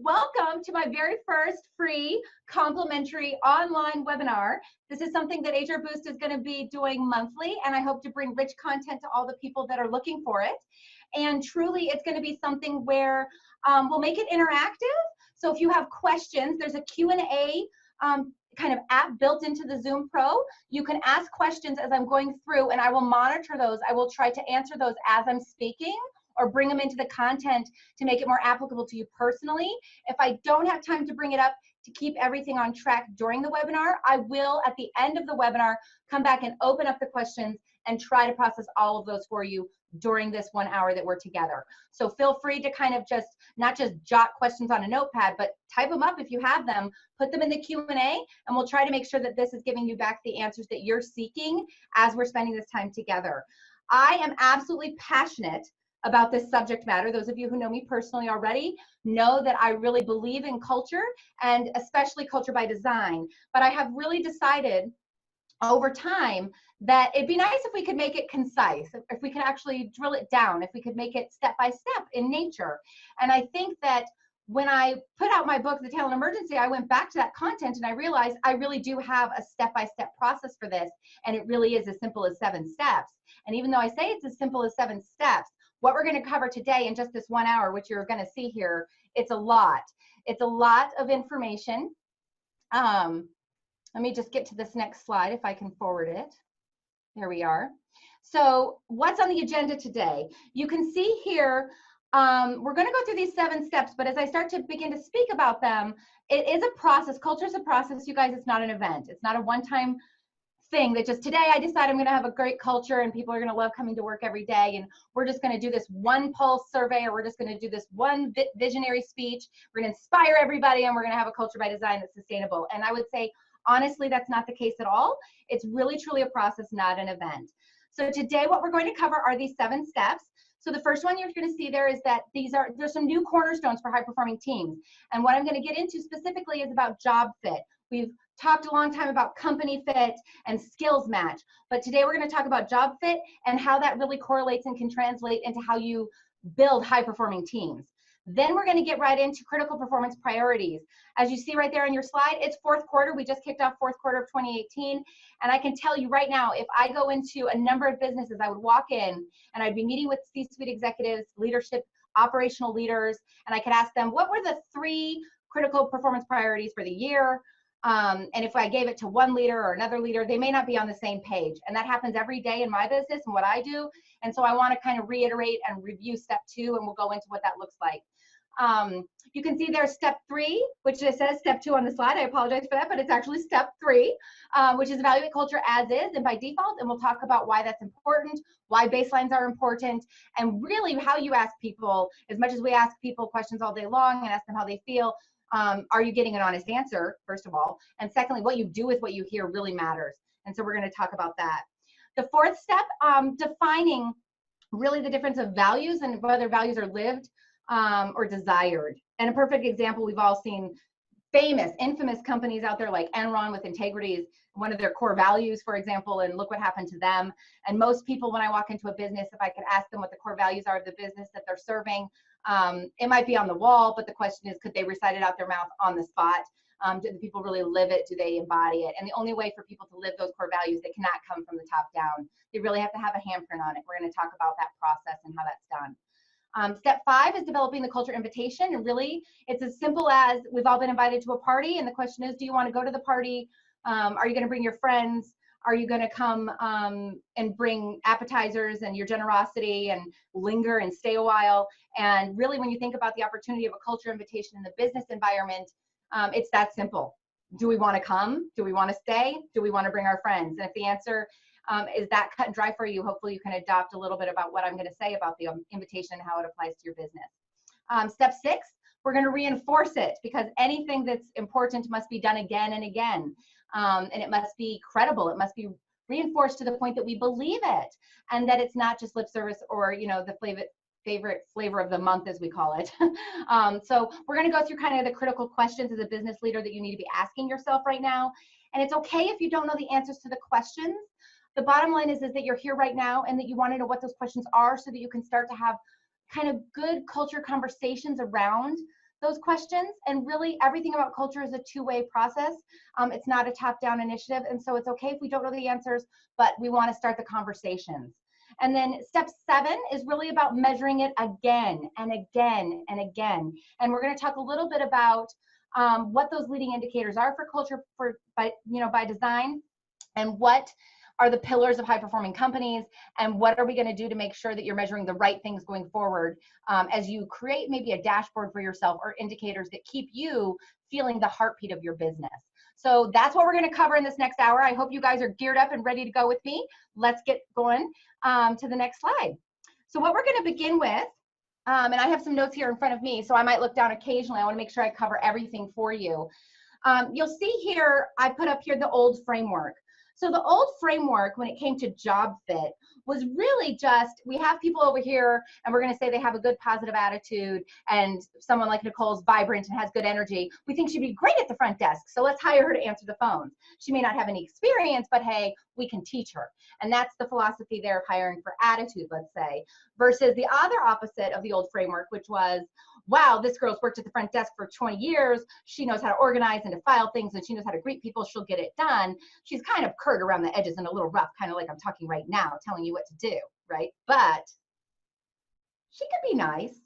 Welcome to my very first free complimentary online webinar. This is something that HR Boost is going to be doing monthly, and I hope to bring rich content to all the people that are looking for it. And truly, it's going to be something where we'll make it interactive. So if you have questions, there's a Q&A kind of app built into the Zoom Pro. You can ask questions as I'm going through, and I will monitor those. I will try to answer those as I'm speaking, or bring them into the content to make it more applicable to you personally. If I don't have time to bring it up to keep everything on track during the webinar, I will, at the end of the webinar, come back and open up the questions and try to process all of those for you during this 1 hour that we're together. So feel free to kind of just, not just jot questions on a notepad, but type them up if you have them, put them in the Q&A, and we'll try to make sure that this is giving you back the answers that you're seeking as we're spending this time together. I am absolutely passionate about this subject matter. Those of you who know me personally already know that I really believe in culture, and especially culture by design. But I have really decided over time that it'd be nice if we could make it concise, if we could actually drill it down, if we could make it step by step in nature. And I think that when I put out my book, The Talent Emergency, I went back to that content and I realized I really do have a step-by-step process for this, and it really is as simple as 7 steps. And even though I say it's as simple as 7 steps, what we're going to cover today in just this 1 hour, which you're going to see here, it's a lot. It's a lot of information. Let me just get to this next slide if I can forward it. There we are. So what's on the agenda today? You can see here, we're going to go through these 7 steps, but as I start to begin to speak about them, it is a process. Culture is a process, you guys. It's not an event. It's not a one-time thing that just today I decide I'm going to have a great culture and people are going to love coming to work every day, and we're just going to do this one pulse survey, or we're just going to do this one visionary speech. We're going to inspire everybody, and we're going to have a culture by design that's sustainable. And I would say, honestly, that's not the case at all. It's really, truly a process, not an event. So today what we're going to cover are these 7 steps. So the first one you're going to see there is that there's some new cornerstones for high-performing teams. And what I'm going to get into specifically is about job fit. We've talked a long time about company fit and skills match, but today we're going to talk about job fit and how that really correlates and can translate into how you build high-performing teams. Then we're going to get right into critical performance priorities. As you see right there on your slide, it's 4th quarter. We just kicked off 4th quarter of 2018. And I can tell you right now, if I go into a number of businesses, I would walk in and I'd be meeting with C-suite executives, leadership, operational leaders, and I could ask them, what were the 3 critical performance priorities for the year? And if I gave it to one leader or another leader, they may not be on the same page. And that happens every day in my business and what I do. And so I want to kind of reiterate and review step 2, and we'll go into what that looks like. You can see there's step 3, which it says step 2 on the slide. I apologize for that, but it's actually step 3, which is evaluate culture as is and by default. And we'll talk about why that's important, why baselines are important, and really how you ask people. As much as we ask people questions all day long and ask them how they feel, are you getting an honest answer, first of all? And secondly, what you do with what you hear really matters. And so we're going to talk about that. The 4th step, defining really the difference of values and whether values are lived or desired. And a perfect example, we've all seen famous, infamous companies out there like Enron with integrity is one of their core values, for example, and look what happened to them. And most people, when I walk into a business, if I could ask them what the core values are of the business that they're serving, it might be on the wall, but the question is, could they recite it out their mouth on the spot? Do the people really live it? Do they embody it? And the only way for people to live those core values, they cannot come from the top down. They really have to have a handprint on it. We're going to talk about that process and how that's done. Step 5 is developing the culture invitation. And really, it's as simple as we've all been invited to a party. And the question is, do you want to go to the party? Are you going to bring your friends? Are you going to come and bring appetizers and your generosity and linger and stay a while? And really, when you think about the opportunity of a culture invitation in the business environment, it's that simple. Do we want to come? Do we want to stay? Do we want to bring our friends? And if the answer is that cut and dry for you, hopefully you can adopt a little bit about what I'm going to say about the invitation and how it applies to your business. Step 6, we're going to reinforce it, because anything that's important must be done again and again. And it must be credible. It must be reinforced to the point that we believe it, and that it's not just lip service or, you know, the favorite flavor of the month, as we call it. So we're going to go through kind of the critical questions as a business leader that you need to be asking yourself right now. And it's okay if you don't know the answers to the questions. The bottom line is that you're here right now and that you want to know what those questions are so that you can start to have kind of good culture conversations around those questions. And really everything about culture is a two-way process. It's not a top-down initiative. And so it's okay if we don't know the answers, but we want to start the conversations. And then step 7 is really about measuring it again and again and again. And we're going to talk a little bit about what those leading indicators are for culture by design, and what are the pillars of high performing companies, and what are we going to do to make sure that you're measuring the right things going forward as you create maybe a dashboard for yourself or indicators that keep you feeling the heartbeat of your business. So that's what we're going to cover in this next hour. I hope you guys are geared up and ready to go with me. Let's get going to the next slide. So what we're going to begin with, and I have some notes here in front of me, so I might look down occasionally. I want to make sure I cover everything for you. You'll see here, I put up here the old framework. So the old framework, when it came to job fit, was really just, we have people over here and we're going to say they have a good positive attitude, and someone like Nicole's vibrant and has good energy. We think she'd be great at the front desk, so let's hire her to answer the phones. She may not have any experience, but hey, we can teach her. And that's the philosophy there of hiring for attitude, let's say, versus the other opposite of the old framework, which was, wow, this girl's worked at the front desk for 20 years. She knows how to organize and to file things, and she knows how to greet people. She'll get it done. She's kind of curt around the edges and a little rough, kind of like I'm talking right now, telling you what to do, right? But she could be nice.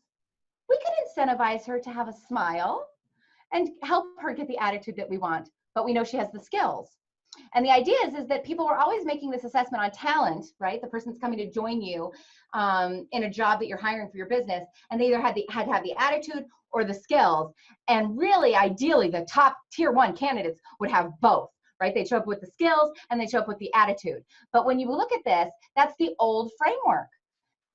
We could incentivize her to have a smile and help her get the attitude that we want, but we know she has the skills. And the idea is that people are always making this assessment on talent, right? The person's coming to join you in a job that you're hiring for your business, and they either had to have the attitude or the skills. And really, ideally, the top tier 1 candidates would have both, right? They show up with the skills and they show up with the attitude. But when you look at this, that's the old framework.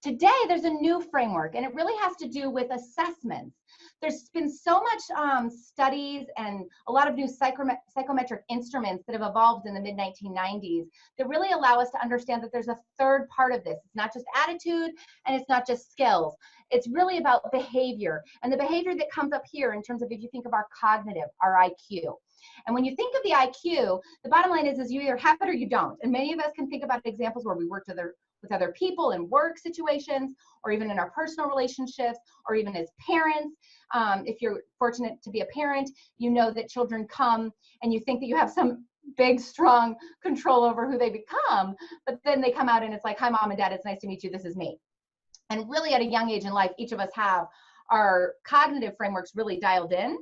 Today, there's a new framework, and it really has to do with assessments. There's been so much studies and a lot of new psychometric instruments that have evolved in the mid-1990s that really allow us to understand that there's a third part of this. It's not just attitude, and it's not just skills. It's really about behavior, and the behavior that comes up here in terms of, if you think of our cognitive, our IQ. And when you think of the IQ, the bottom line is you either have it or you don't. And many of us can think about examples where we worked with other people in work situations, or even in our personal relationships, or even as parents. If you're fortunate to be a parent, you know that children come and you think that you have some big, strong control over who they become, but then they come out and it's like, hi, mom and dad, it's nice to meet you, this is me. And really at a young age in life, each of us have our cognitive frameworks really dialed in.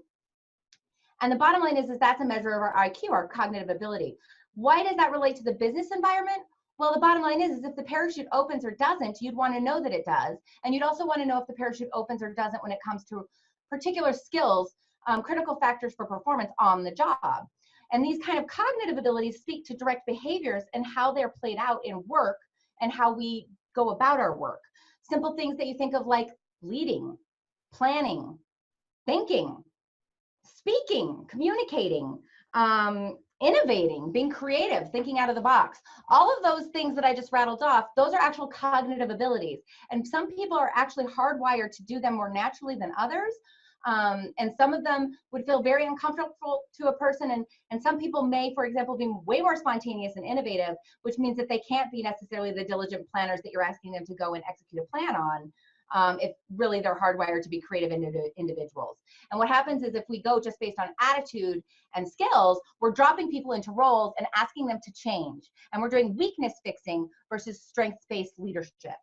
And the bottom line is that's a measure of our IQ, our cognitive ability. Why does that relate to the business environment? Well, the bottom line is if the parachute opens or doesn't, you'd want to know that it does. And you'd also want to know if the parachute opens or doesn't when it comes to particular skills, critical factors for performance on the job. And these kind of cognitive abilities speak to direct behaviors and how they're played out in work and how we go about our work. Simple things that you think of like leading, planning, thinking, speaking, communicating, innovating, being creative, thinking out of the box. All of those things that I just rattled off, those are actual cognitive abilities. And some people are actually hardwired to do them more naturally than others. And some of them would feel very uncomfortable to a person. And some people may, for example, be way more spontaneous and innovative, which means that they can't be necessarily the diligent planners that you're asking them to go and execute a plan on. If really they're hardwired to be creative individuals. And what happens is if we go just based on attitude and skills, we're dropping people into roles and asking them to change. And we're doing weakness fixing versus strengths-based leadership.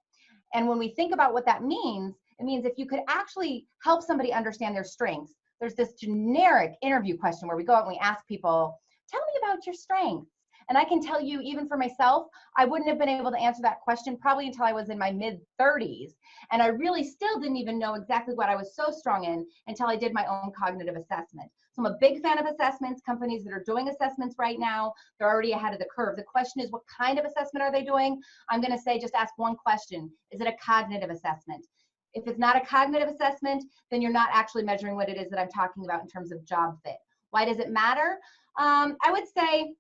And when we think about what that means, it means if you could actually help somebody understand their strengths, there's this generic interview question where we go out and we ask people, tell me about your strengths. And I can tell you, even for myself, I wouldn't have been able to answer that question probably until I was in my mid-30s. And I really still didn't even know exactly what I was so strong in until I did my own cognitive assessment. So I'm a big fan of assessments. Companies that are doing assessments right now, they're already ahead of the curve. The question is, what kind of assessment are they doing? I'm going to say, just ask one question. Is it a cognitive assessment? If it's not a cognitive assessment, then you're not actually measuring what it is that I'm talking about in terms of job fit. Why does it matter? I would say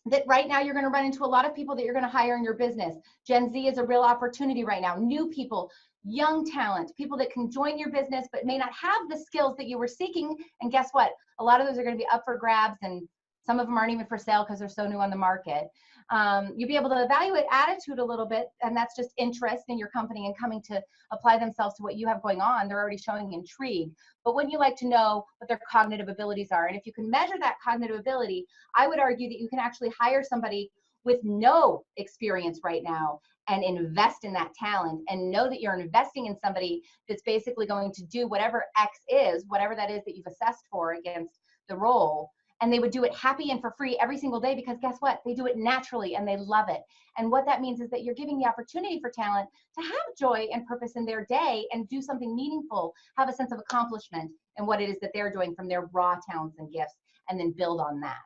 that right now you're going to run into a lot of people that you're going to hire in your business. Gen Z is a real opportunity right now. New people, young talent, people that can join your business but may not have the skills that you were seeking. And guess what? A lot of those are going to be up for grabs, and some of them aren't even for sale because they're so new on the market. You'll be able to evaluate attitude a little bit, and that's just interest in your company and coming to apply themselves to what you have going on. They're already showing intrigue. But wouldn't you like to know what their cognitive abilities are? And if you can measure that cognitive ability, I would argue that you can actually hire somebody with no experience right now and invest in that talent and know that you're investing in somebody that's basically going to do whatever X is, whatever that is that you've assessed for against the role. And they would do it happy and for free every single day, because guess what? They do it naturally and they love it. And what that means is that you're giving the opportunity for talent to have joy and purpose in their day and do something meaningful, have a sense of accomplishment in what it is that they're doing from their raw talents and gifts, and then build on that.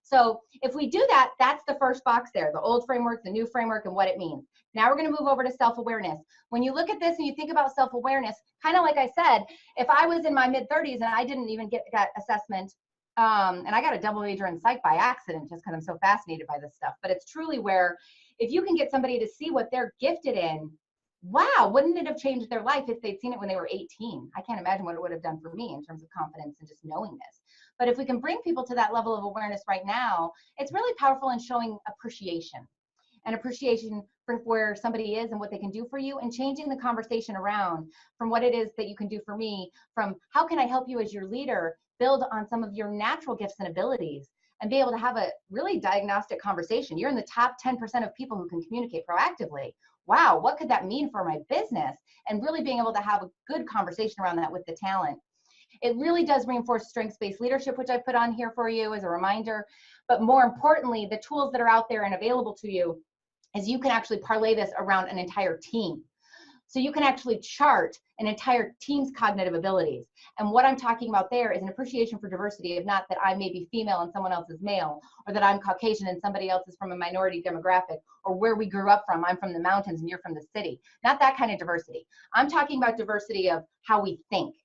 So if we do that, that's the first box there, the old framework, the new framework, and what it means. Now we're going to move over to self-awareness. When you look at this and you think about self-awareness, kind of like I said, if I was in my mid-30s and I didn't even get that assessment, and I got a double major in psych by accident just because I'm so fascinated by this stuff, but it's truly where if you can get somebody to see what they're gifted in, wow, wouldn't it have changed their life if they'd seen it when they were 18? I can't imagine what it would have done for me in terms of confidence and just knowing this. But if we can bring people to that level of awareness right now, it's really powerful in showing appreciation, and appreciation for where somebody is and what they can do for you, and changing the conversation around from what it is that you can do for me, from how can I help you as your leader build on some of your natural gifts and abilities, and be able to have a really diagnostic conversation. You're in the top 10% of people who can communicate proactively. Wow, what could that mean for my business? And really being able to have a good conversation around that with the talent. It really does reinforce strengths-based leadership, which I put on here for you as a reminder. But more importantly, the tools that are out there and available to you is you can actually parlay this around an entire team. So you can actually chart an entire team's cognitive abilities. And what I'm talking about there is an appreciation for diversity, of not that I may be female and someone else is male, or that I'm Caucasian and somebody else is from a minority demographic, or where we grew up from. I'm from the mountains and you're from the city. Not that kind of diversity. I'm talking about diversity of how we think.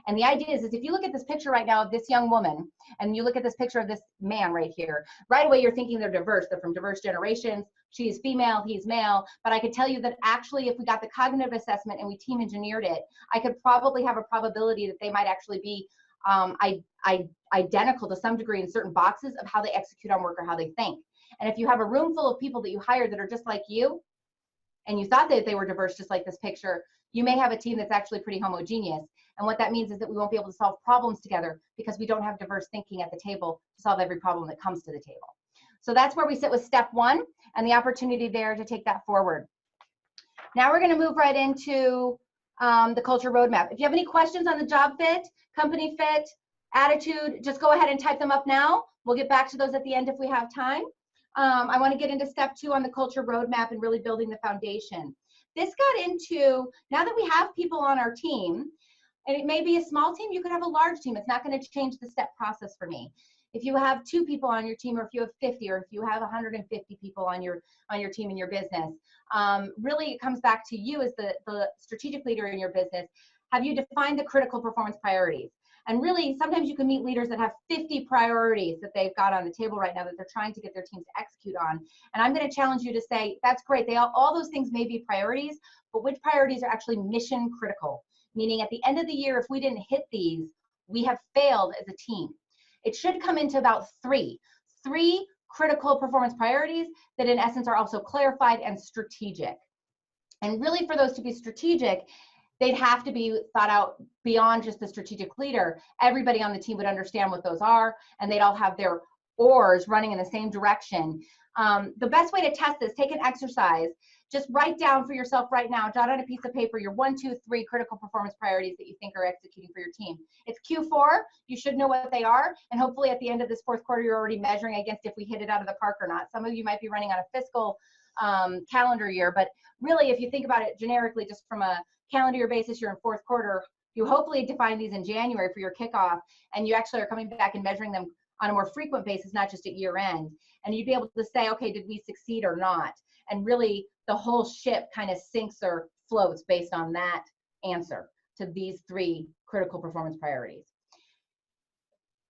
And the idea is if you look at this picture right now of this young woman, and you look at this picture of this man right here, right away you're thinking they're diverse. They're from diverse generations. She is female, he's male. But I could tell you that actually if we got the cognitive assessment and we team engineered it, I could probably have a probability that they might actually be identical to some degree in certain boxes of how they execute on work or how they think. And if you have a room full of people that you hire that are just like you, and you thought that they were diverse just like this picture, you may have a team that's actually pretty homogeneous. And what that means is that we won't be able to solve problems together because we don't have diverse thinking at the table to solve every problem that comes to the table. So that's where we sit with step one and the opportunity there to take that forward. Now we're going to move right into the culture roadmap. If you have any questions on the job fit, company fit, attitude, just go ahead and type them up now. We'll get back to those at the end if we have time. I want to get into step two on the culture roadmap and really building the foundation. This got into, now that we have people on our team, and it may be a small team, you could have a large team. It's not going to change the step process for me. If you have 2 people on your team, or if you have 50, or if you have 150 people on your team in your business, really it comes back to you as the strategic leader in your business. Have you defined the critical performance priorities? And really, sometimes you can meet leaders that have 50 priorities that they've got on the table right now that they're trying to get their teams to execute on. And I'm going to challenge you to say, that's great. All those things may be priorities, but which priorities are actually mission critical? Meaning at the end of the year, if we didn't hit these, we have failed as a team. It should come into about three critical performance priorities that in essence are also clarified and strategic. And really for those to be strategic, they'd have to be thought out beyond just the strategic leader. Everybody on the team would understand what those are, and they'd all have their oars running in the same direction. The best way to test this, take an exercise. Just write down for yourself right now, jot on a piece of paper, your 1, 2, 3 critical performance priorities that you think are executing for your team. It's Q4, you should know what they are, and hopefully at the end of this 4th quarter, you're already measuring against if we hit it out of the park or not. Some of you might be running on a fiscal calendar year, but really if you think about it generically, just from a calendar year basis, you're in 4th quarter, you hopefully define these in January for your kickoff, and you actually are coming back and measuring them on a more frequent basis, not just at year end. And you'd be able to say, okay, did we succeed or not? And really the whole ship kind of sinks or floats based on that answer to these 3 critical performance priorities.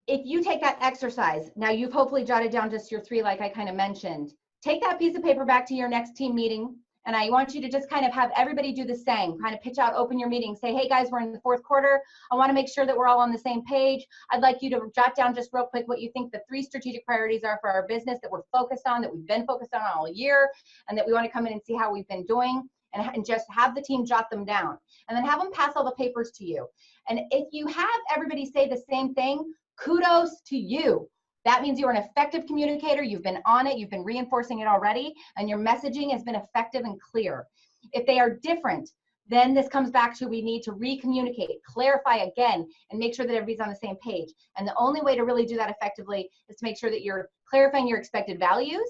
If you take that exercise, now you've hopefully jotted down just your 3 like I kind of mentioned, take that piece of paper back to your next team meeting And I want you to just kind of have everybody do the same, kind of pitch out, open your meeting, say, hey guys, we're in the fourth quarter. I want to make sure that we're all on the same page. I'd like you to jot down just real quick what you think the 3 strategic priorities are for our business that we're focused on, that we've been focused on all year, and that we want to come in and see how we've been doing, and just have the team jot them down. And then have them pass all the papers to you. And if you have everybody say the same thing, kudos to you. That means you're an effective communicator. You've been on it. You've been reinforcing it already. And your messaging has been effective and clear. If they are different, then this comes back to we need to re-communicate, clarify again, and make sure that everybody's on the same page. And the only way to really do that effectively is to make sure that you're clarifying your expected values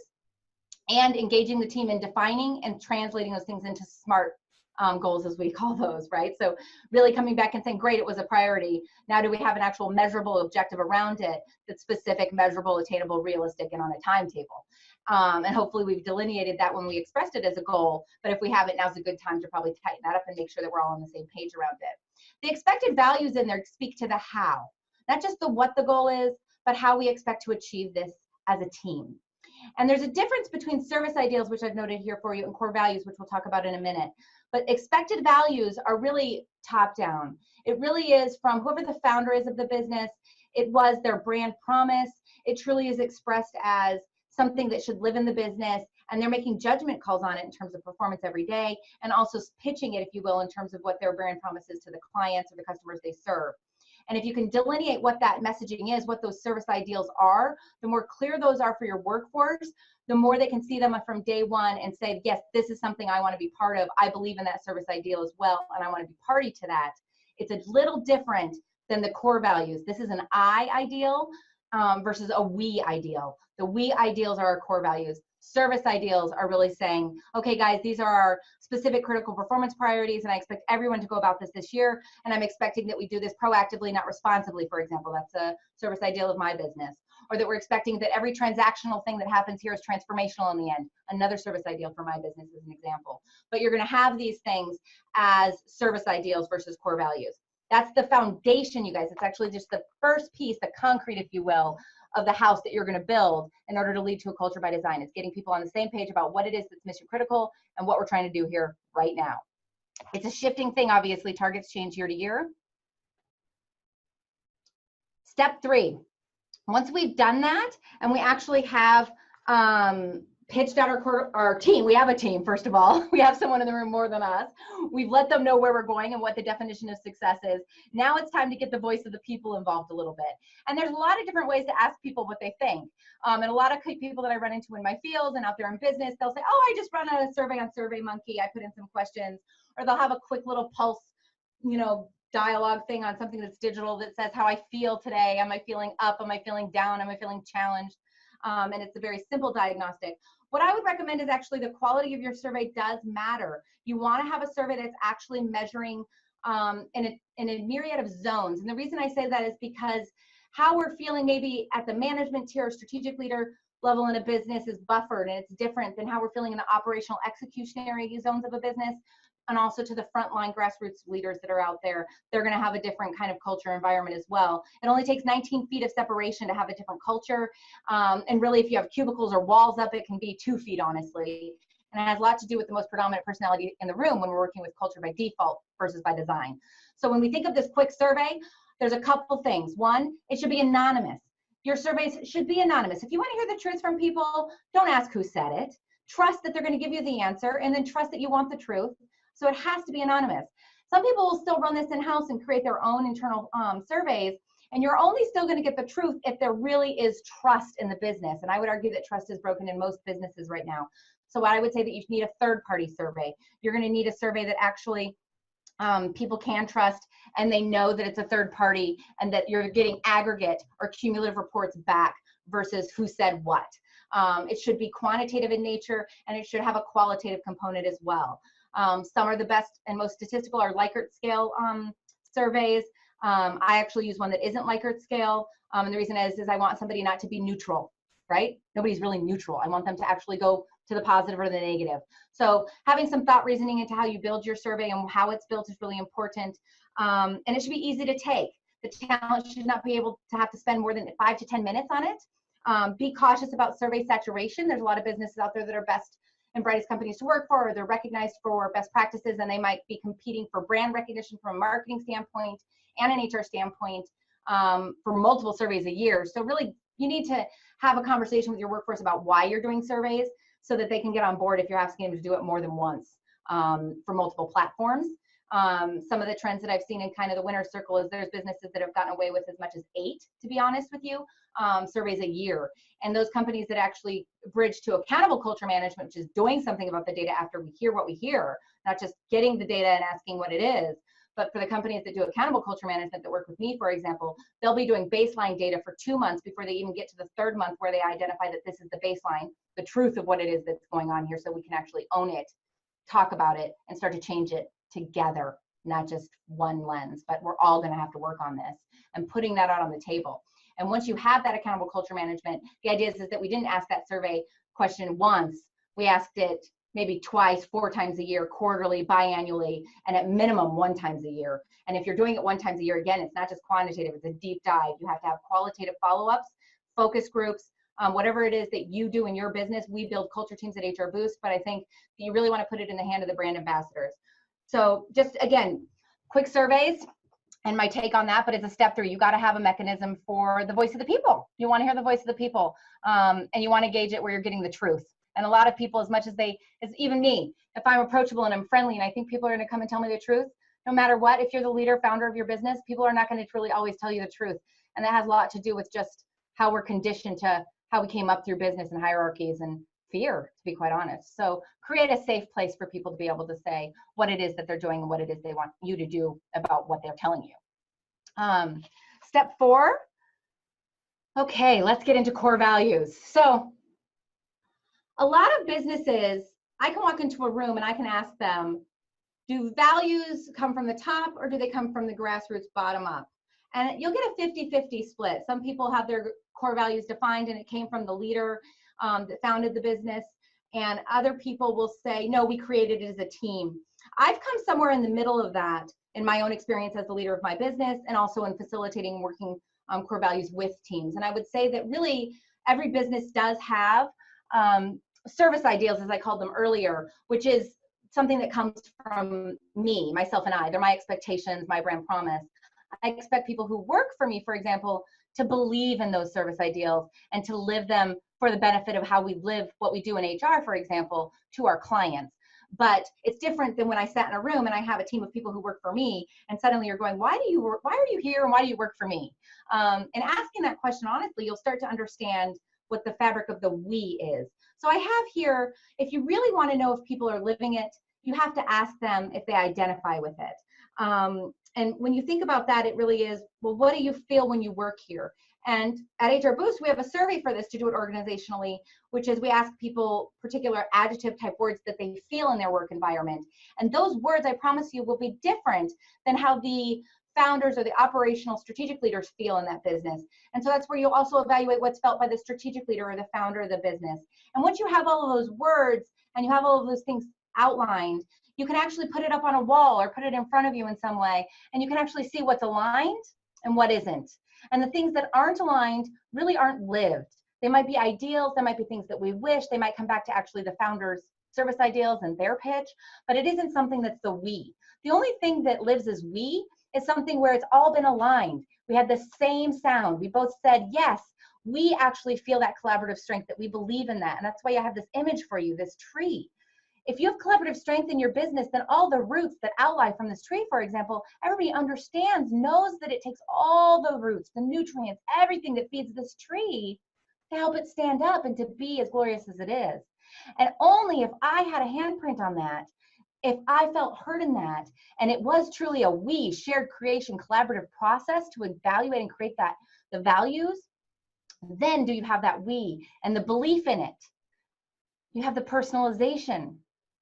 and engaging the team in defining and translating those things into SMART goals, as we call those, right? So really coming back and saying, great, it was a priority. Now do we have an actual measurable objective around it that's specific, measurable, attainable, realistic, and on a timetable? And hopefully we've delineated that when we expressed it as a goal, but if we haven't, now's a good time to probably tighten that up and make sure that we're all on the same page around it. The expected values in there speak to the how, not just the what the goal is, but how we expect to achieve this as a team. And there's a difference between service ideals, which I've noted here for you, and core values, which we'll talk about in a minute. But expected values are really top down. It really is from whoever the founder is of the business. It was their brand promise. It truly is expressed as something that should live in the business, and they're making judgment calls on it in terms of performance every day, and also pitching it, if you will, in terms of what their brand promise is to the clients or the customers they serve. And if you can delineate what that messaging is, what those service ideals are, the more clear those are for your workforce, the more they can see them from day one and say, yes, this is something I want to be part of. I believe in that service ideal as well, and I want to be party to that. It's a little different than the core values. This is an I ideal versus a we ideal. The we ideals are our core values. Service ideals are really saying, okay, guys, these are our specific critical performance priorities, and I expect everyone to go about this year, and I'm expecting that we do this proactively, not responsibly, for example. That's a service ideal of my business. Or that we're expecting that every transactional thing that happens here is transformational in the end. Another service ideal for my business is an example. But you're going to have these things as service ideals versus core values. That's the foundation, you guys. It's actually just the first piece, the concrete, if you will, of the house that you're going to build in order to lead to a culture by design. It's getting people on the same page about what it is that's mission critical and what we're trying to do here right now. It's a shifting thing, obviously. Targets change year to year. Step 3. Once we've done that and we actually have pitched out our team, we have a team, first of all. We have someone in the room more than us. We've let them know where we're going and what the definition of success is. Now it's time to get the voice of the people involved a little bit. And there's a lot of different ways to ask people what they think. And a lot of people that I run into in my field and out there in business, they'll say, oh, I just run a survey on SurveyMonkey. I put in some questions. Or they'll have a quick little pulse, dialogue thing on something that's digital that says how I feel today. Am I feeling up? Am I feeling down? Am I feeling challenged? And it's a very simple diagnostic. What I would recommend is actually the quality of your survey does matter. You want to have a survey that's actually measuring in a myriad of zones. And the reason I say that is because how we're feeling maybe at the management tier or strategic leader level in a business is buffered, and it's different than how we're feeling in the operational executionary zones of a business. And also to the frontline grassroots leaders that are out there, they're going to have a different kind of culture environment as well. It only takes 19 feet of separation to have a different culture. And really, if you have cubicles or walls up, it can be 2 feet, honestly. And it has a lot to do with the most predominant personality in the room when we're working with culture by default versus by design. So when we think of this quick survey, there's a couple things. One, it should be anonymous. Your surveys should be anonymous. If you want to hear the truth from people, don't ask who said it. Trust that they're going to give you the answer, and then trust that you want the truth. So it has to be anonymous. Some people will still run this in-house and create their own internal surveys, and you're only still going to get the truth if there really is trust in the business. And I would argue that trust is broken in most businesses right now. So I would say that you need a third-party survey. You're going to need a survey that actually people can trust, and they know that it's a third party and that you're getting aggregate or cumulative reports back versus who said what. It should be quantitative in nature, and it should have a qualitative component as well. Some are the best and most statistical are Likert scale surveys. I actually use one that isn't Likert scale. And the reason is I want somebody not to be neutral, right? Nobody's really neutral. I want them to actually go to the positive or the negative. So having some thought reasoning into how you build your survey and how it's built is really important. And it should be easy to take. The talent should not be able to have to spend more than 5 to 10 minutes on it. Be cautious about survey saturation. There's a lot of businesses out there that are best and brightest companies to work for, or they're recognized for best practices, and they might be competing for brand recognition from a marketing standpoint and an HR standpoint for multiple surveys a year. So really, you need to have a conversation with your workforce about why you're doing surveys so that they can get on board if you're asking them to do it more than once for multiple platforms. Some of the trends that I've seen in kind of the winner's circle is there's businesses that have gotten away with as much as 8, to be honest with you, surveys a year. And those companies that actually bridge to accountable culture management, which is doing something about the data after we hear what we hear, not just getting the data and asking what it is, but for the companies that do accountable culture management that work with me, for example, they'll be doing baseline data for 2 months before they even get to the 3rd month where they identify that this is the baseline, the truth of what it is that's going on here, so we can actually own it, talk about it, and start to change it together, not just one lens, but we're all going to have to work on this and putting that out on the table. And once you have that accountable culture management, the idea is that we didn't ask that survey question once, we asked it maybe twice, 4 times a year, quarterly, biannually, and at minimum 1 time a year. And if you're doing it 1 time a year, again, it's not just quantitative, it's a deep dive. You have to have qualitative follow-ups, focus groups, whatever it is that you do in your business. We build culture teams at HR Boost, but I think you really want to put it in the hand of the brand ambassadors. So just, again, quick surveys and my take on that, but it's a step through. You got to have a mechanism for the voice of the people. You want to hear the voice of the people, and you want to gauge it where you're getting the truth. And a lot of people, as much as even me, if I'm approachable and I'm friendly and I think people are going to come and tell me the truth, no matter what, if you're the leader, founder of your business, people are not going to truly always tell you the truth. And that has a lot to do with just how we're conditioned to how we came up through business and hierarchies and fear, to be quite honest. So create a safe place for people to be able to say what it is that they're doing and what it is they want you to do about what they're telling you. Step 4. Okay, let's get into core values. So a lot of businesses, I can walk into a room and I can ask them, do values come from the top or do they come from the grassroots bottom up? And you'll get a 50-50 split. Some people have their core values defined and it came from the leader that founded the business. And other people will say, no, we created it as a team. I've come somewhere in the middle of that in my own experience as the leader of my business and also in facilitating working core values with teams. And I would say that really every business does have service ideals, as I called them earlier, which is something that comes from me, myself and I. They're my expectations, my brand promise. I expect people who work for me, for example, to believe in those service ideals and to live them for the benefit of how we live what we do in HR, for example, to our clients. But it's different than when I sat in a room and I have a team of people who work for me and suddenly you're going, why are you here and why do you work for me? And asking that question honestly, you'll start to understand what the fabric of the we is. So I have here, if you really want to know if people are living it, you have to ask them if they identify with it. And when you think about that, it really is, well, what do you feel when you work here? And at HR Boost, we have a survey for this to do it organizationally, which is we ask people particular adjective type words that they feel in their work environment. And those words, I promise you, will be different than how the founders or the operational strategic leaders feel in that business. And so that's where you'll also evaluate what's felt by the strategic leader or the founder of the business. And once you have all of those words and you have all of those things outlined, you can actually put it up on a wall or put it in front of you in some way, and you can actually see what's aligned and what isn't. And the things that aren't aligned really aren't lived. They might be ideals, they might be things that we wish, they might come back to actually the founder's service ideals and their pitch, but it isn't something that's the we. The only thing that lives as we is something where it's all been aligned. We had the same sound. We both said, yes, we actually feel that collaborative strength, that we believe in that. And that's why I have this image for you, this tree. If you have collaborative strength in your business, then all the roots that outlie from this tree, for example, everybody understands, knows that it takes all the roots, the nutrients, everything that feeds this tree to help it stand up and to be as glorious as it is. And only if I had a handprint on that, if I felt heard in that, and it was truly a we, shared creation, collaborative process to evaluate and create that, the values, then do you have that we and the belief in it. You have the personalization.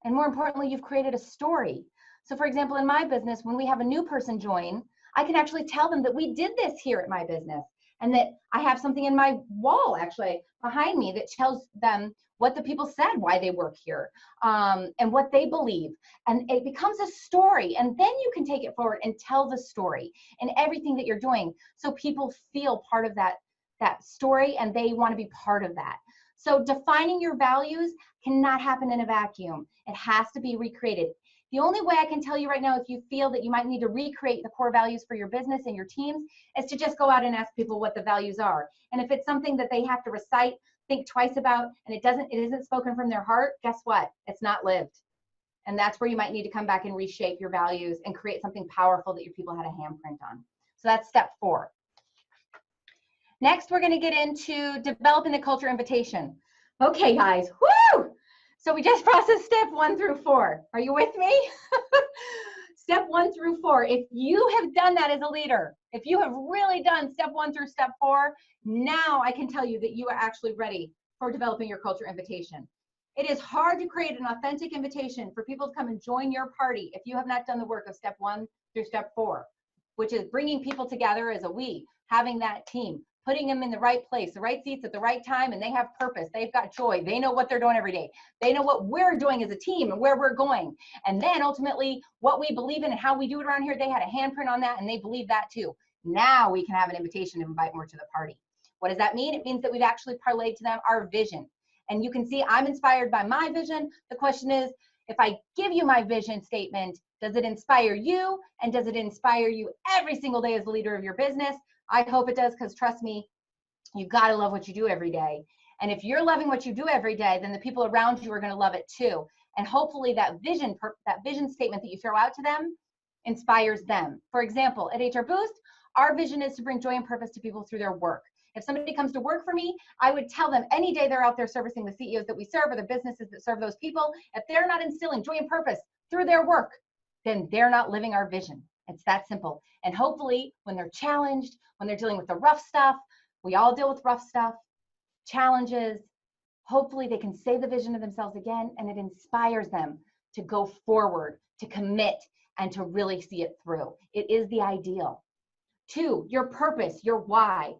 And more importantly, you've created a story. So for example, in my business, when we have a new person join, I can actually tell them that we did this here at my business and that I have something in my wall actually behind me that tells them what the people said, why they work here, and what they believe. And it becomes a story. And then you can take it forward and tell the story in everything that you're doing. So people feel part of that story and they want to be part of that. So defining your values cannot happen in a vacuum. It has to be recreated. The only way I can tell you right now, if you feel that you might need to recreate the core values for your business and your teams, is to just go out and ask people what the values are. And if it's something that they have to recite, think twice about, and it isn't spoken from their heart, guess what? It's not lived. And that's where you might need to come back and reshape your values and create something powerful that your people had a handprint on. So that's step 4. Next, we're going to get into developing the culture invitation. Okay, guys, woo! So we just processed step 1 through 4. Are you with me? Step 1 through 4. If you have done that as a leader, if you have really done step 1 through step 4, now I can tell you that you are actually ready for developing your culture invitation. It is hard to create an authentic invitation for people to come and join your party if you have not done the work of step 1 through step 4, which is bringing people together as a we, having that team, putting them in the right place, the right seats at the right time, and they have purpose. They've got joy. They know what they're doing every day. They know what we're doing as a team and where we're going. And then ultimately what we believe in and how we do it around here, they had a handprint on that and they believe that too. Now we can have an invitation to invite more to the party. What does that mean? It means that we've actually parlayed to them our vision. And you can see I'm inspired by my vision. The question is, if I give you my vision statement, does it inspire you? And does it inspire you every single day as the leader of your business? I hope it does, because trust me, you got to love what you do every day. And if you're loving what you do every day, then the people around you are going to love it too. And hopefully that vision statement that you throw out to them inspires them. For example, at HR Boost, our vision is to bring joy and purpose to people through their work. If somebody comes to work for me, I would tell them any day they're out there servicing the CEOs that we serve or the businesses that serve those people, if they're not instilling joy and purpose through their work, then they're not living our vision. It's that simple. And hopefully when they're challenged, when they're dealing with the rough stuff, we all deal with rough stuff, challenges, hopefully they can say the vision of themselves again, and it inspires them to go forward, to commit, and to really see it through. It is the ideal. 2, your purpose, your why.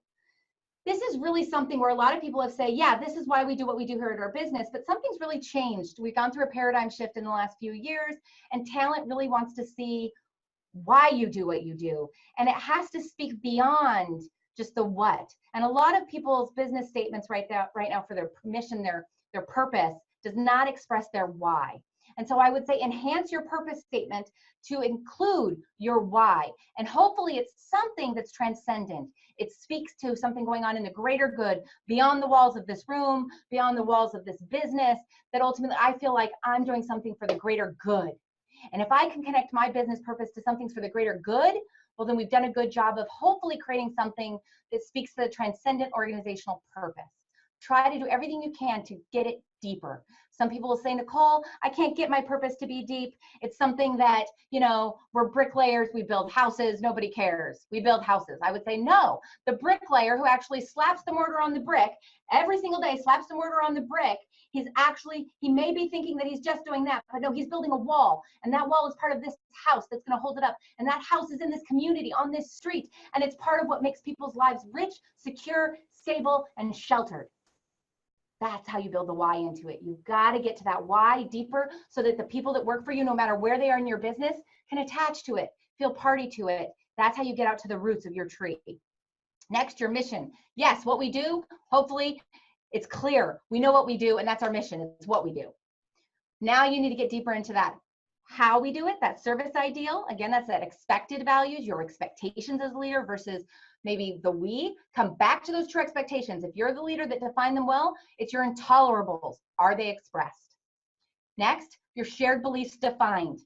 This is really something where a lot of people have said, yeah, this is why we do what we do here at our business, but something's really changed. We've gone through a paradigm shift in the last few years, and talent really wants to see why you do what you do. And it has to speak beyond just the what. And a lot of people's business statements right now for their mission, their purpose, does not express their why. And so I would say enhance your purpose statement to include your why. And hopefully it's something that's transcendent. It speaks to something going on in the greater good, beyond the walls of this room, beyond the walls of this business, that ultimately I feel like I'm doing something for the greater good. And if I can connect my business purpose to something for the greater good, well, then we've done a good job of hopefully creating something that speaks to the transcendent organizational purpose. Try to do everything you can to get it deeper. Some people will say, Nicole, I can't get my purpose to be deep. It's something that, we're bricklayers, we build houses, nobody cares. We build houses. I would say, no, the bricklayer who actually slaps the mortar on the brick every single day, slaps the mortar on the brick, he may be thinking that he's just doing that, but no, he's building a wall. And that wall is part of this house that's going to hold it up. And that house is in this community, on this street. And it's part of what makes people's lives rich, secure, stable, and sheltered. That's how you build the why into it. You've got to get to that why deeper so that the people that work for you, no matter where they are in your business, can attach to it, feel party to it. That's how you get out to the roots of your tree. Next, your mission. Yes, what we do, hopefully it's clear. We know what we do, and that's our mission. It's what we do. Now you need to get deeper into that. How we do it, that service ideal. Again, that's that expected values, your expectations as a leader versus maybe the we. Come back to those true expectations. If you're the leader that defined them well, it's your intolerables. Are they expressed? Next, your shared beliefs defined.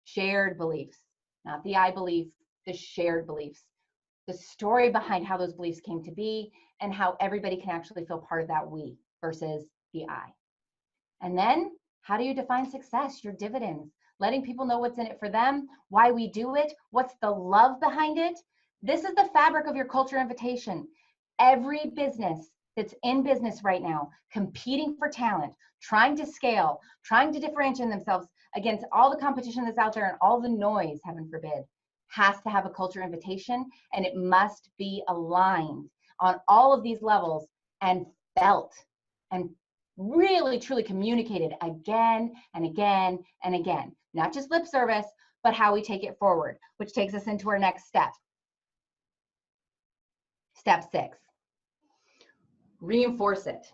Shared beliefs, not the I belief, the shared beliefs. The story behind how those beliefs came to be and how everybody can actually feel part of that we versus the I. And then how do you define success? Your dividends, letting people know what's in it for them, why we do it, what's the love behind it. This is the fabric of your culture invitation. Every business that's in business right now, competing for talent, trying to scale, trying to differentiate themselves against all the competition that's out there and all the noise, heaven forbid, has to have a culture invitation, and it must be aligned on all of these levels and felt and really truly communicated again and again and again. Not just lip service, but how we take it forward, which takes us into our next step. Step 6, reinforce it.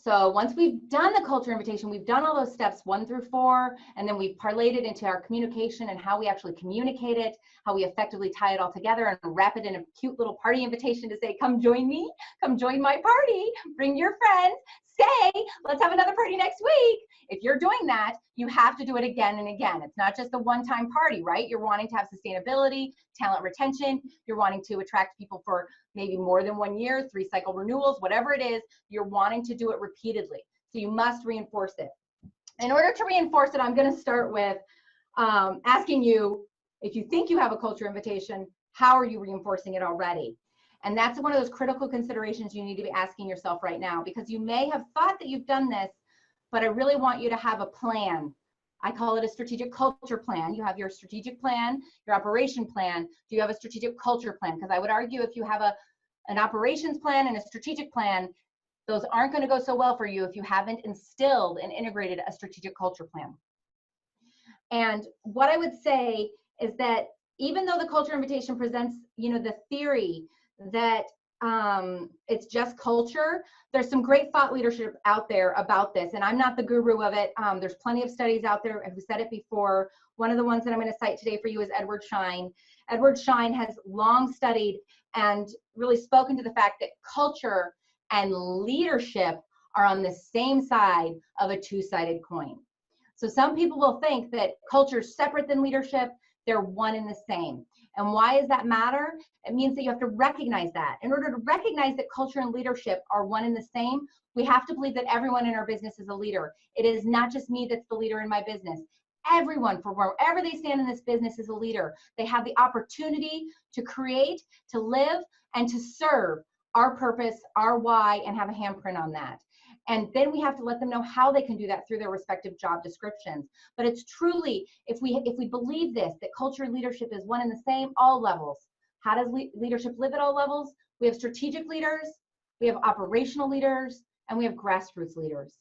So once we've done the culture invitation, we've done all those steps 1 through 4, and then we've parlayed it into our communication and how we actually communicate it, how we effectively tie it all together and wrap it in a cute little party invitation to say, come join me, come join my party, bring your friends, say, let's have another party next week. If you're doing that, you have to do it again and again. It's not just a one-time party, right? You're wanting to have sustainability, talent retention, you're wanting to attract people for maybe more than 1 year, 3 cycle renewals, whatever it is, you're wanting to do it repeatedly. So you must reinforce it. In order to reinforce it, I'm going to start with asking you, if you think you have a culture invitation, how are you reinforcing it already? And that's one of those critical considerations you need to be asking yourself right now, because you may have thought that you've done this, but I really want you to have a plan. I call it a strategic culture plan. You have your strategic plan, your operation plan. Do you have a strategic culture plan? Because I would argue if you have an operations plan and a strategic plan, those aren't going to go so well for you if you haven't instilled and integrated a strategic culture plan. And what I would say is that even though the culture invitation presents, the theory that it's just culture, there's some great thought leadership out there about this, and I'm not the guru of it. There's plenty of studies out there. I've said it before. One of the ones that I'm going to cite today for you is Edward Schein. Edward Schein has long studied and really spoken to the fact that culture and leadership are on the same side of a two-sided coin. So some people will think that culture is separate than leadership. They're one and the same. And why does that matter? It means that you have to recognize that. In order to recognize that culture and leadership are one and the same, we have to believe that everyone in our business is a leader. It is not just me that's the leader in my business. Everyone, from wherever they stand in this business, is a leader. They have the opportunity to create, to live, and to serve our purpose, our why, and have a handprint on that. And then we have to let them know how they can do that through their respective job descriptions. But it's truly, if we believe this, that culture and leadership is one and the same, all levels. How does leadership live at all levels? We have strategic leaders, we have operational leaders, and we have grassroots leaders.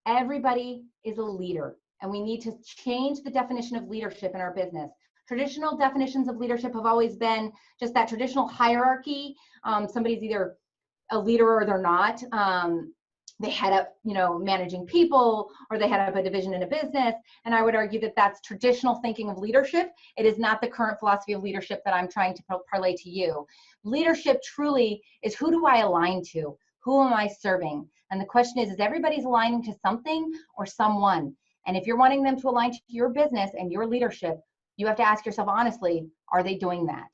Everybody is a leader, and we need to change the definition of leadership in our business. Traditional definitions of leadership have always been just that traditional hierarchy. Somebody's either a leader or they're not. They head up, managing people, or they head up a division in a business. And I would argue that that's traditional thinking of leadership. It is not the current philosophy of leadership that I'm trying to parlay to you. Leadership truly is, who do I align to? Who am I serving? And the question is everybody's aligning to something or someone? And if you're wanting them to align to your business and your leadership, you have to ask yourself honestly, are they doing that?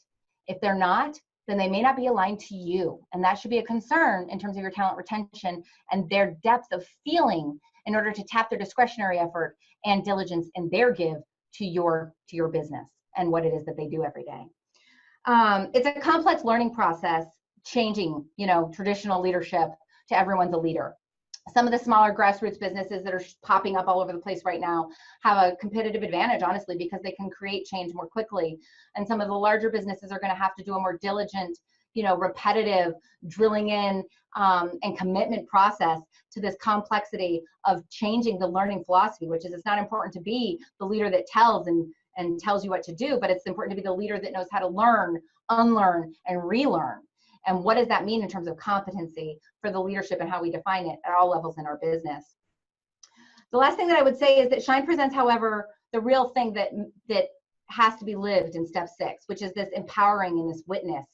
If they're not, then they may not be aligned to you. And that should be a concern in terms of your talent retention and their depth of feeling in order to tap their discretionary effort and diligence in their give to your business and what it is that they do every day. It's a complex learning process, changing, traditional leadership to everyone's a leader. Some of the smaller grassroots businesses that are popping up all over the place right now have a competitive advantage, honestly, because they can create change more quickly. And some of the larger businesses are going to have to do a more diligent, repetitive drilling in and commitment process to this complexity of changing the learning philosophy, which is it's not important to be the leader that tells and tells you what to do, but it's important to be the leader that knows how to learn, unlearn, and relearn. And what does that mean in terms of competency for the leadership and how we define it at all levels in our business? The last thing that I would say is that Schein presents, however, the real thing that has to be lived in step 6, which is this empowering and this witness.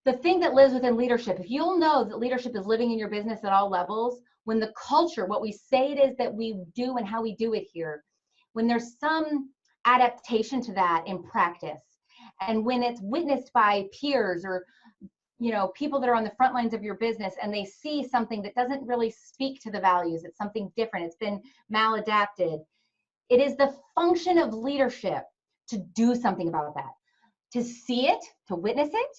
The thing that lives within leadership, if you'll know that leadership is living in your business at all levels, when the culture, what we say it is that we do and how we do it here, when there's some adaptation to that in practice, and when it's witnessed by peers or people that are on the front lines of your business and they see something that doesn't really speak to the values, it's something different, it's been maladapted. It is the function of leadership to do something about that, to see it, to witness it,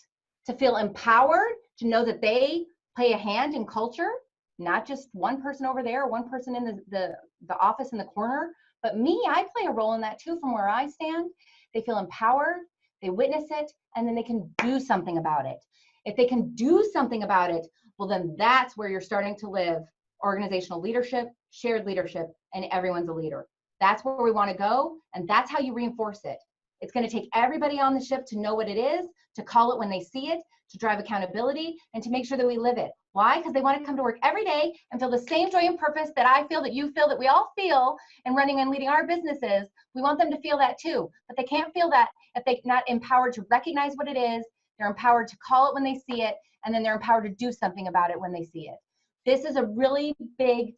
to feel empowered, to know that they play a hand in culture, not just one person over there, one person in the office in the corner, but me, I play a role in that too from where I stand. They feel empowered, they witness it, and then they can do something about it. If they can do something about it, well, then that's where you're starting to live organizational leadership, shared leadership, and everyone's a leader. That's where we want to go, and that's how you reinforce it. It's going to take everybody on the ship to know what it is, to call it when they see it, to drive accountability, and to make sure that we live it. Why? Because they want to come to work every day and feel the same joy and purpose that I feel, that you feel, that we all feel in running and leading our businesses. We want them to feel that too, but they can't feel that if they're not empowered to recognize what it is. They're empowered to call it when they see it, and then they're empowered to do something about it when they see it. This is a really big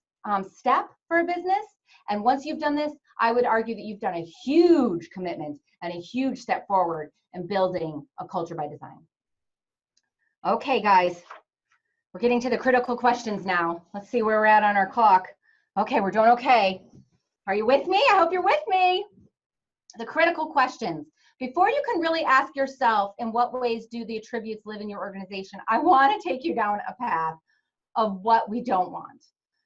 step for a business. And once you've done this, I would argue that you've done a huge commitment and a huge step forward in building a culture by design. Okay, guys, we're getting to the critical questions now. Let's see where we're at on our clock. Okay, we're doing okay. Are you with me? I hope you're with me. The critical questions. Before you can really ask yourself, in what ways do the attributes live in your organization, I want to take you down a path of what we don't want.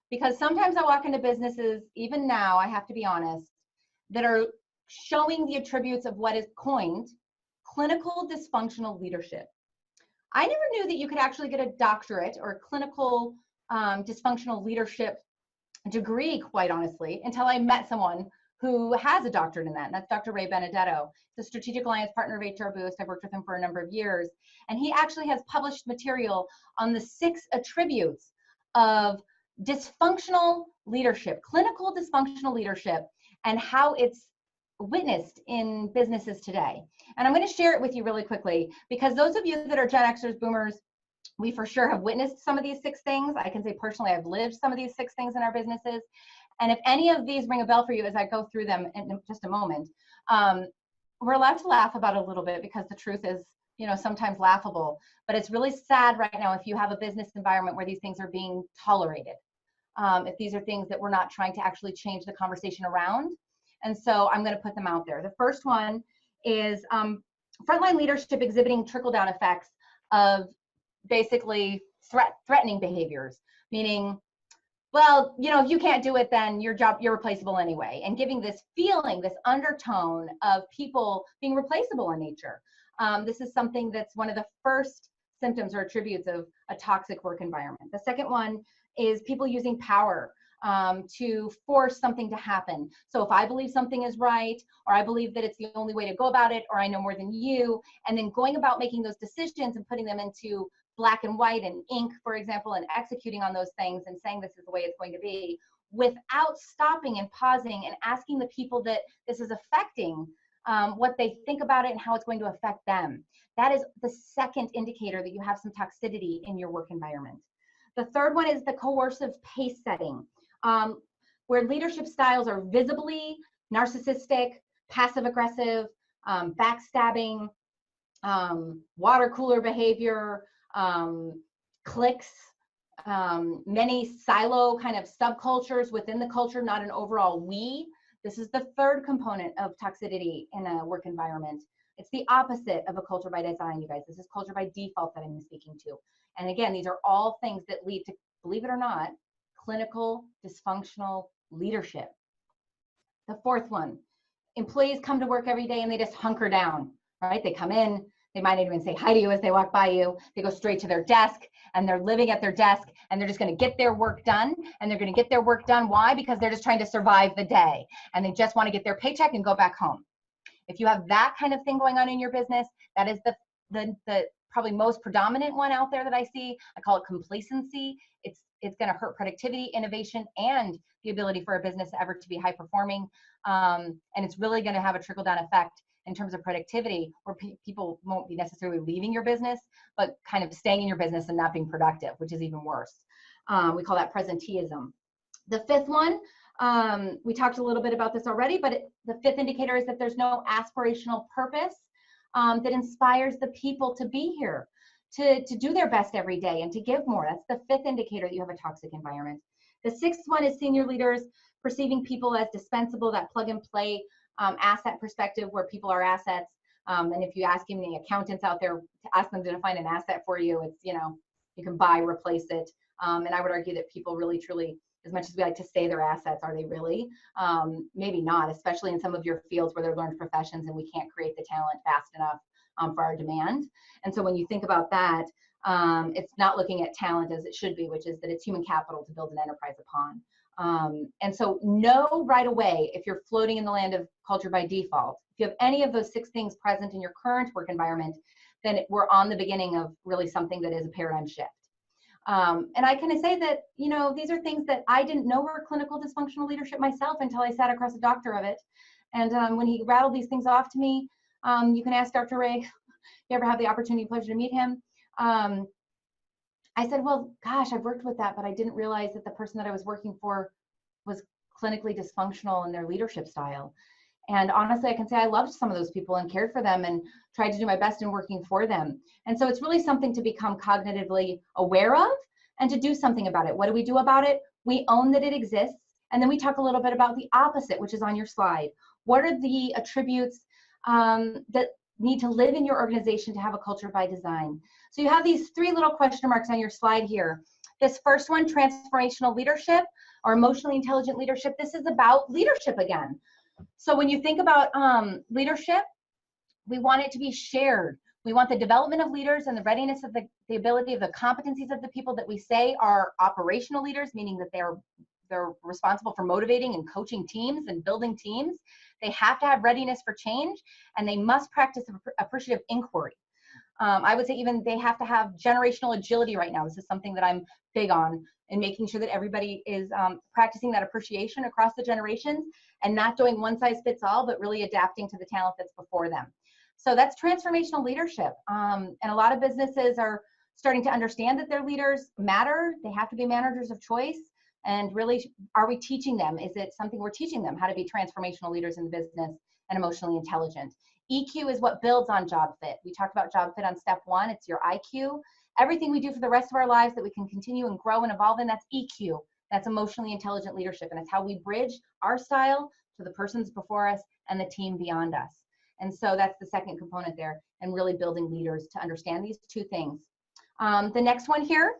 Because sometimes I walk into businesses, even now, I have to be honest, that are showing the attributes of what is coined clinical dysfunctional leadership. I never knew that you could actually get a doctorate or a clinical dysfunctional leadership degree, quite honestly, until I met someone who has a doctorate in that, and that's Dr. Ray Benedetto, the Strategic Alliance Partner of HR Boost. I've worked with him for a number of years, and he actually has published material on the 6 attributes of dysfunctional leadership, clinical dysfunctional leadership, and how it's witnessed in businesses today. And I'm going to share it with you really quickly, because those of you that are Gen Xers, Boomers, we for sure have witnessed some of these 6 things. I can say personally, I've lived some of these 6 things in our businesses. And if any of these ring a bell for you as I go through them in just a moment, we're allowed to laugh about it a little bit, because the truth is, sometimes laughable. But it's really sad right now if you have a business environment where these things are being tolerated. If these are things that we're not trying to actually change the conversation around. And so I'm going to put them out there. The first one is frontline leadership exhibiting trickle-down effects of basically threatening behaviors, meaning, well, if you can't do it, then you're replaceable anyway. And giving this feeling, this undertone of people being replaceable in nature. This is something that's one of the first symptoms or attributes of a toxic work environment. The second one is people using power to force something to happen. So if I believe something is right, or I believe that it's the only way to go about it, or I know more than you, and then going about making those decisions and putting them into black and white and ink, for example, and executing on those things and saying this is the way it's going to be, without stopping and pausing and asking the people that this is affecting what they think about it and how it's going to affect them. That is the second indicator that you have some toxicity in your work environment. The third one is the coercive pace setting, where leadership styles are visibly narcissistic, passive aggressive, backstabbing, water cooler behavior, cliques, many silo kind of subcultures within the culture, not an overall we. This is the third component of toxicity in a work environment. It's the opposite of a culture by design, you guys. This is culture by default that I'm speaking to. And again, these are all things that lead to, believe it or not, clinical dysfunctional leadership. The fourth one, employees come to work every day and they just hunker down, right? They come in, they might not even say hi to you as they walk by you. They go straight to their desk, and they're living at their desk, and they're just going to get their work done. And they're going to get their work done. Why? Because they're just trying to survive the day, and they just want to get their paycheck and go back home. If you have that kind of thing going on in your business, that is the probably most predominant one out there that I see. I call it complacency. It's going to hurt productivity, innovation, and the ability for a business ever to be high performing. And it's really going to have a trickle down effect in terms of productivity, where people won't be necessarily leaving your business, but kind of staying in your business and not being productive, which is even worse. We call that presenteeism. The fifth one, we talked a little bit about this already, but the fifth indicator is that there's no aspirational purpose that inspires the people to be here, to do their best every day and to give more. That's the fifth indicator that you have a toxic environment. The sixth one is senior leaders perceiving people as dispensable, that plug and play asset perspective, where people are assets. And if you ask any accountants out there, to ask them to define an asset for you, it's, you can buy, replace it. And I would argue that people really, truly, as much as we like to say they're assets, are they really? Maybe not, especially in some of your fields where they're learned professions and we can't create the talent fast enough for our demand. And so when you think about that, it's not looking at talent as it should be, which is that it's human capital to build an enterprise upon. And so know right away if you're floating in the land of culture by default. If you have any of those 6 things present in your current work environment, then we're on the beginning of really something that is a paradigm shift. And I can say that, you know, these are things that I didn't know were clinical dysfunctional leadership myself until I sat across a doctor of it. And when he rattled these things off to me, you can ask Dr. Ray, if you ever have the opportunity and pleasure to meet him. I said, well, gosh, I've worked with that, but I didn't realize that the person that I was working for was clinically dysfunctional in their leadership style. And honestly, I can say I loved some of those people and cared for them and tried to do my best in working for them. And so it's really something to become cognitively aware of and to do something about it. What do we do about it? We own that it exists. And then we talk a little bit about the opposite, which is on your slide. What are the attributes that need to live in your organization to have a culture by design? So you have these 3 little question marks on your slide here. This first one, transformational leadership or emotionally intelligent leadership, this is about leadership again. So when you think about leadership, we want it to be shared. We want the development of leaders and the readiness of the ability of the competencies of the people that we say are operational leaders, meaning that they're responsible for motivating and coaching teams and building teams. They have to have readiness for change, and they must practice appreciative inquiry. I would say even they have to have generational agility right now. This is something that I'm big on, in making sure that everybody is practicing that appreciation across the generations and not doing one size fits all, but really adapting to the talent that's before them. So that's transformational leadership. And a lot of businesses are starting to understand that their leaders matter. They have to be managers of choice. And really, are we teaching them? Is it something we're teaching them, how to be transformational leaders in the business and emotionally intelligent? EQ is what builds on job fit. We talked about job fit on step 1. It's your IQ. Everything we do for the rest of our lives that we can continue and grow and evolve in, that's EQ. That's emotionally intelligent leadership. And it's how we bridge our style to the persons before us and the team beyond us. And so that's the second component there, and really building leaders to understand these 2 things. The next one here,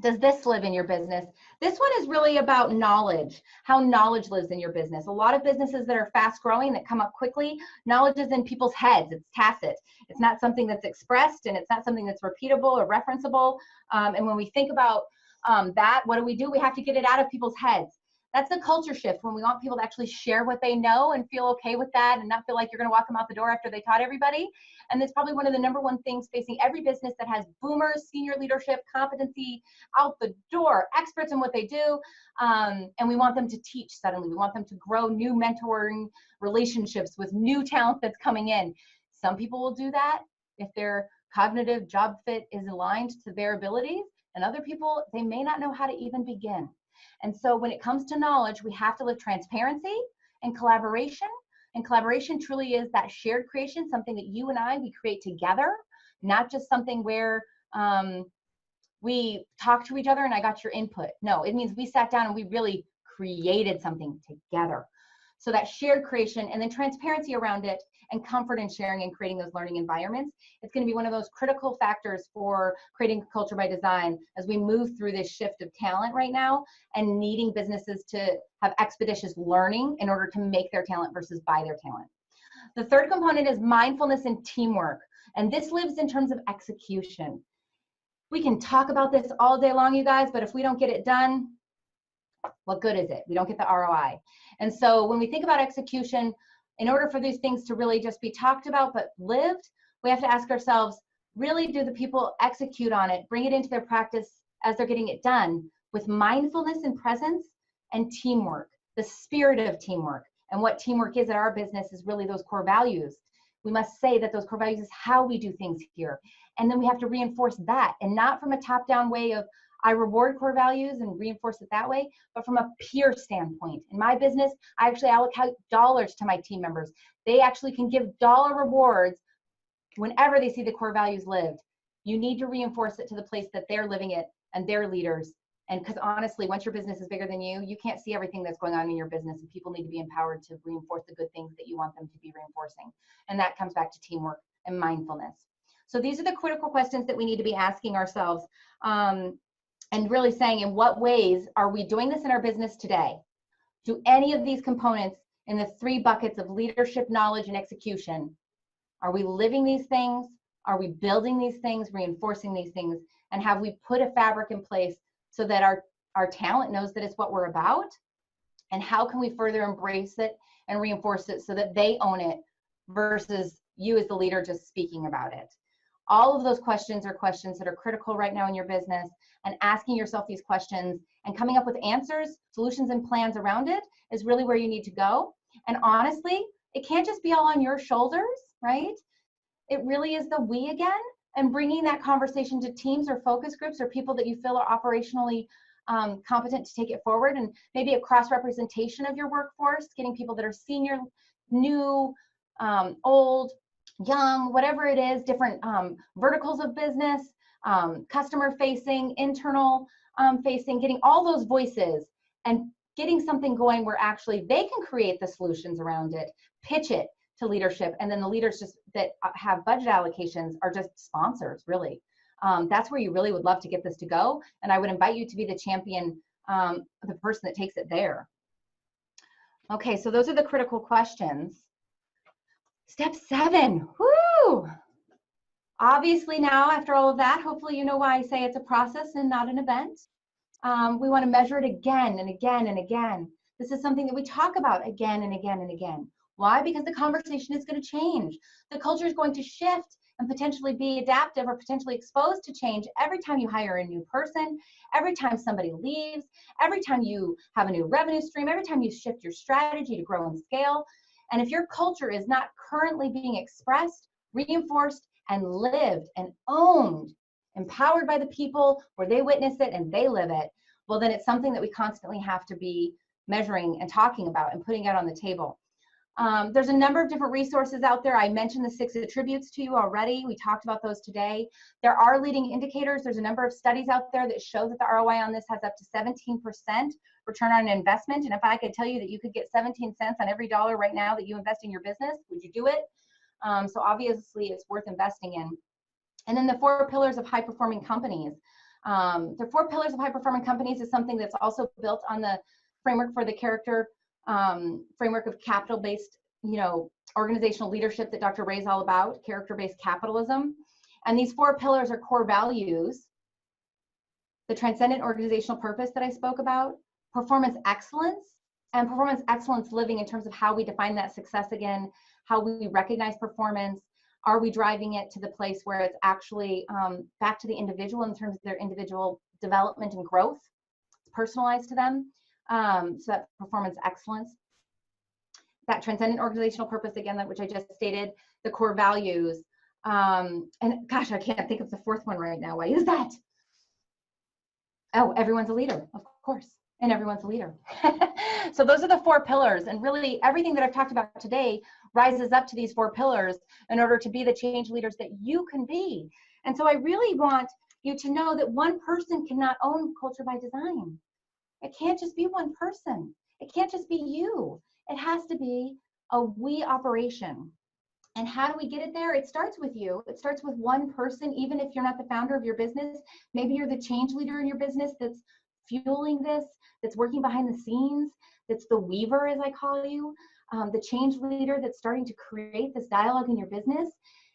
does this live in your business? This one is really about knowledge, how knowledge lives in your business. A lot of businesses that are fast growing, that come up quickly, knowledge is in people's heads. It's tacit. It's not something that's expressed, and it's not something that's repeatable or referenceable. And when we think about that, what do? We have to get it out of people's heads. That's the culture shift, when we want people to actually share what they know and feel okay with that and not feel like you're going to walk them out the door after they taught everybody. And that's probably one of the #1 things facing every business that has boomers, senior leadership, competency out the door, experts in what they do. And we want them to teach suddenly. We want them to grow new mentoring relationships with new talent that's coming in. Some people will do that if their cognitive job fit is aligned to their abilities, and other people, they may not know how to even begin. And so when it comes to knowledge, we have to live transparency and collaboration. And collaboration truly is that shared creation, something that you and we create together, not just something where we talk to each other and I got your input. No, it means we sat down and we really created something together. So that shared creation, and then transparency around it, and comfort in sharing and creating those learning environments. It's going to be one of those critical factors for creating culture by design as we move through this shift of talent right now, and needing businesses to have expeditious learning in order to make their talent versus buy their talent. The third component is mindfulness and teamwork. And this lives in terms of execution. We can talk about this all day long, you guys, but if we don't get it done, what good is it? We don't get the ROI. And so when we think about execution, in order for these things to really just be talked about but lived, we have to ask ourselves, really, do the people execute on it, bring it into their practice as they're getting it done, with mindfulness and presence and teamwork, the spirit of teamwork. And what teamwork is at our business is really those core values. We must say that those core values is how we do things here. And then we have to reinforce that, and not from a top-down way of, I reward core values and reinforce it that way, but from a peer standpoint. In my business, I actually allocate dollars to my team members. They actually can give dollar rewards whenever they see the core values lived. You need to reinforce it to the place that they're living it and their leaders. And because honestly, once your business is bigger than you can't see everything that's going on in your business, and people need to be empowered to reinforce the good things that you want them to be reinforcing. And that comes back to teamwork and mindfulness. So these are the critical questions that we need to be asking ourselves. And really saying, in what ways are we doing this in our business today? Do any of these components in the 3 buckets of leadership, knowledge, and execution, are we living these things? Are we building these things, reinforcing these things? And have we put a fabric in place so that our our talent knows that it's what we're about, and how can we further embrace it and reinforce it so that they own it versus you as the leader just speaking about it. All of those questions are questions that are critical right now in your business, and asking yourself these questions and coming up with answers, solutions, and plans around it is really where you need to go. And honestly, it can't just be all on your shoulders, right? It really is the we again, and bringing that conversation to teams or focus groups or people that you feel are operationally competent to take it forward, and maybe a cross representation of your workforce, getting people that are senior, new, old, young, whatever it is, different verticals of business, customer facing, internal facing, getting all those voices and getting something going where actually they can create the solutions around it, pitch it to leadership, and then the leaders just that have budget allocations are just sponsors, really. That's where you really would love to get this to go, and I would invite you to be the champion, the person that takes it there. Okay, so those are the critical questions. Step 7, woo! Obviously now, after all of that, hopefully you know why I say it's a process and not an event. We want to measure it again and again and again. This is something that we talk about again and again and again. Why? Because the conversation is going to change. The culture is going to shift and potentially be adaptive or potentially exposed to change every time you hire a new person, every time somebody leaves, every time you have a new revenue stream, every time you shift your strategy to grow and scale. And if your culture is not currently being expressed, reinforced, and lived and owned, empowered by the people where they witness it and they live it, well, then it's something that we constantly have to be measuring and talking about and putting out on the table. There's a number of different resources out there. I mentioned the 6 attributes to you already. We talked about those today. There are leading indicators. There's a number of studies out there that show that the ROI on this has up to 17% return on investment. And if I could tell you that you could get 17 cents on every dollar right now that you invest in your business, would you do it? So obviously it's worth investing in. And then the 4 pillars of high performing companies. The 4 pillars of high performing companies is something that's also built on the framework for the character framework of capital-based, organizational leadership that Dr. Ray is all about, character-based capitalism. And these 4 pillars are core values, the transcendent organizational purpose that I spoke about, performance excellence, and performance excellence living in terms of how we define that success again, how we recognize performance. Are we driving it to the place where it's actually back to the individual in terms of their individual development and growth? It's personalized to them. So that performance excellence, that transcendent organizational purpose, again, that which I just stated, the core values, and gosh, I can't think of the 4th one right now. Why is that? Oh, everyone's a leader, of course, and everyone's a leader. So those are the 4 pillars, and really everything that I've talked about today rises up to these 4 pillars in order to be the change leaders that you can be. And so I really want you to know that one person cannot own Culture by Design. It can't just be one person. It can't just be you. It has to be a we operation. And how do we get it there? It starts with you. It starts with one person, even if you're not the founder of your business. Maybe you're the change leader in your business that's fueling this, that's working behind the scenes, that's the weaver, as I call you, the change leader that's starting to create this dialogue in your business.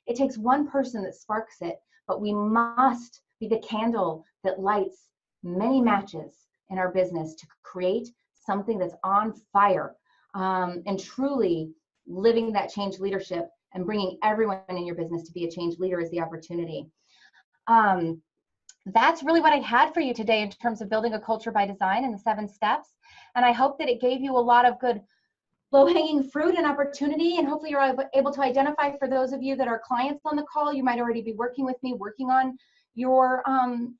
It takes one person that sparks it, but we must be the candle that lights many matches in our business to create something that's on fire, and truly living that change leadership and bringing everyone in your business to be a change leader is the opportunity. That's really what I had for you today in terms of building a culture by design and the 7 steps. And I hope that it gave you a lot of good low-hanging fruit and opportunity, and hopefully you're able to identify, for those of you that are clients on the call, you might already be working with me, working on your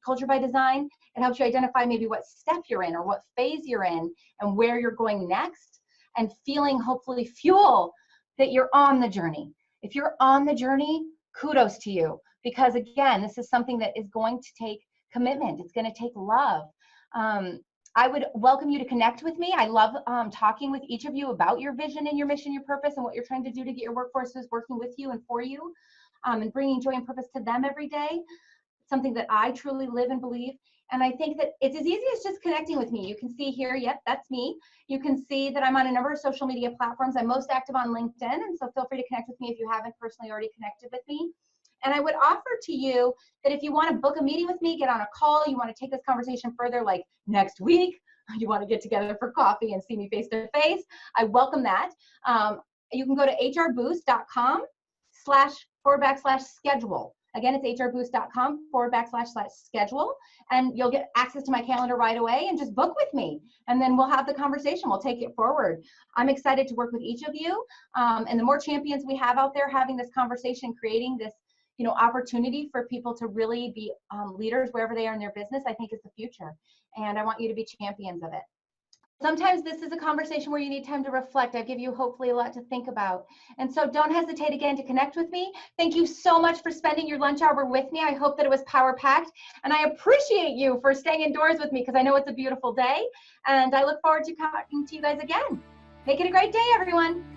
culture by design. It helps you identify maybe what step you're in or what phase you're in and where you're going next, and feeling hopefully fuel that you're on the journey. If you're on the journey, kudos to you, because again, this is something that is going to take commitment. It's going to take love. I would welcome you to connect with me. I love talking with each of you about your vision and your mission, your purpose, and what you're trying to do to get your workforces working with you and for you, and bringing joy and purpose to them every day. Something that I truly live and believe. And I think that it's as easy as just connecting with me. You can see here, yep, that's me. You can see that I'm on a number of social media platforms. I'm most active on LinkedIn, and so feel free to connect with me if you haven't personally already connected with me. And I would offer to you that if you want to book a meeting with me, get on a call, you want to take this conversation further, like next week, you want to get together for coffee and see me face to face, I welcome that. You can go to hrboost.com//schedule. Again, it's hrboost.com//schedule, and you'll get access to my calendar right away, and just book with me, and then we'll have the conversation. We'll take it forward. I'm excited to work with each of you, and the more champions we have out there having this conversation, creating this opportunity for people to really be leaders wherever they are in their business, I think is the future. And I want you to be champions of it. Sometimes this is a conversation where you need time to reflect. I give you hopefully a lot to think about. And so don't hesitate again to connect with me. Thank you so much for spending your lunch hour with me. I hope that it was power packed. And I appreciate you for staying indoors with me because I know it's a beautiful day. And I look forward to talking to you guys again. Make it a great day, everyone.